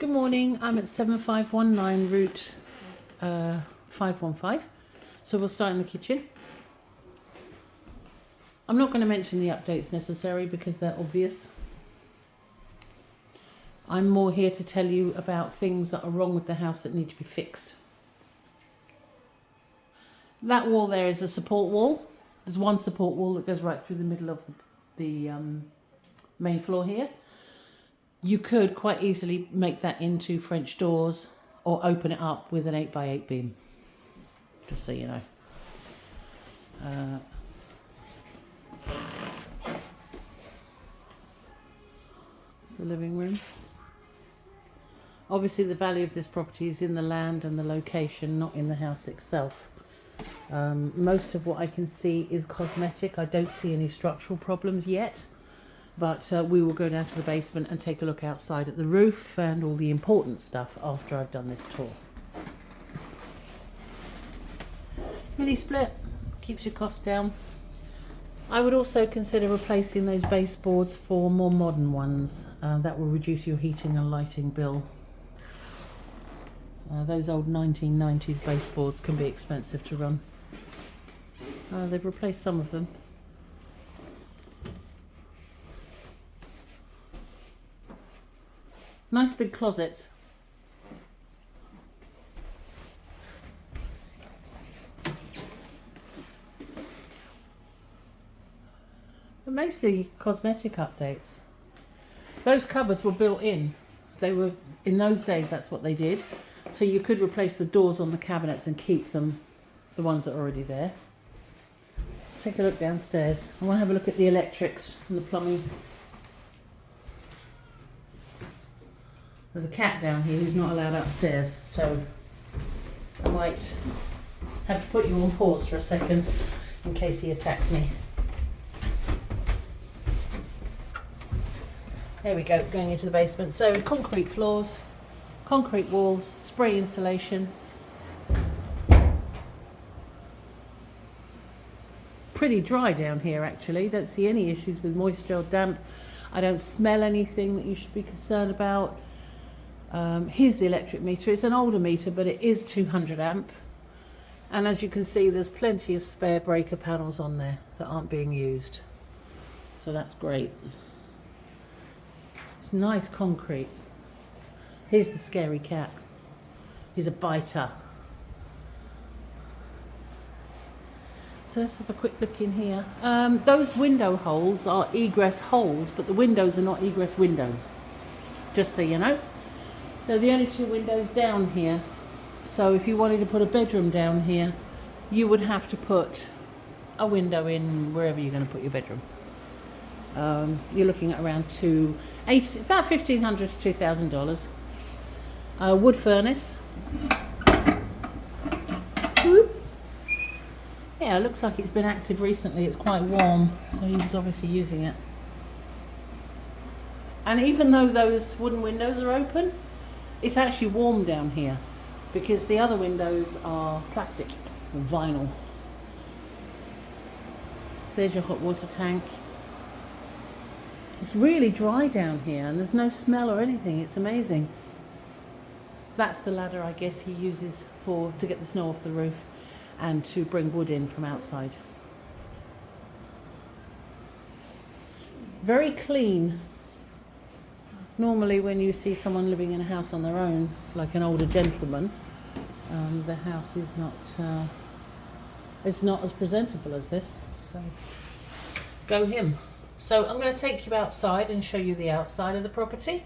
Good morning, I'm at 7519 Route 515, so we'll start in the kitchen. I'm not going to mention the updates necessary because they're obvious. I'm more here to tell you about things that are wrong with the house that need to be fixed. That wall there is a support wall. There's one support wall that goes right through the middle of the main floor here. You could quite easily make that into French doors or open it up with an 8x8 beam, just so you know. It's the living room. Obviously the value of this property is in the land and the location, not in the house itself. Most of what I can see is cosmetic. I don't see any structural problems yet. But we will go down to the basement and take a look outside at the roof and all the important stuff after I've done this tour. Mini split keeps your costs down. I would also consider replacing those baseboards for more modern ones. That will reduce your heating and lighting bill. Those old 1990s baseboards can be expensive to run. They've replaced some of them. Nice big closets. But mostly cosmetic updates. Those cupboards were built in. They were, in those days, that's what they did. So you could replace the doors on the cabinets and keep them, the ones that are already there. Let's take a look downstairs. I want to have a look at the electrics and the plumbing. There's a cat down here who's not allowed upstairs, so I might have to put you on pause for a second in case he attacks me. There we go, going into the basement. So concrete floors, concrete walls, spray insulation. Pretty dry down here actually, don't see any issues with moisture or damp. I don't smell anything that you should be concerned about. Here's the electric meter. It's an older meter, but it is 200 amp. And as you can see, there's plenty of spare breaker panels on there that aren't being used. So that's great. It's nice concrete. Here's the scary cat. He's a biter. So let's have a quick look in here. Those window holes are egress holes, but the windows are not egress windows. Just so you know. They're the only two windows down here. So if you wanted to put a bedroom down here, you would have to put a window in wherever you're going to put your bedroom. You're looking at around about $1,500 to $2,000. Wood furnace. Whoop. Yeah, it looks like it's been active recently. It's quite warm, so he was obviously using it. And even though those wooden windows are open, it's actually warm down here because the other windows are plastic or vinyl. There's your hot water tank. It's really dry down here and there's no smell or anything. It's amazing. That's the ladder I guess he uses to get the snow off the roof and to bring wood in from outside. Very clean. Normally when you see someone living in a house on their own, like an older gentleman, the house is not as presentable as this, so go him. So I'm going to take you outside and show you the outside of the property.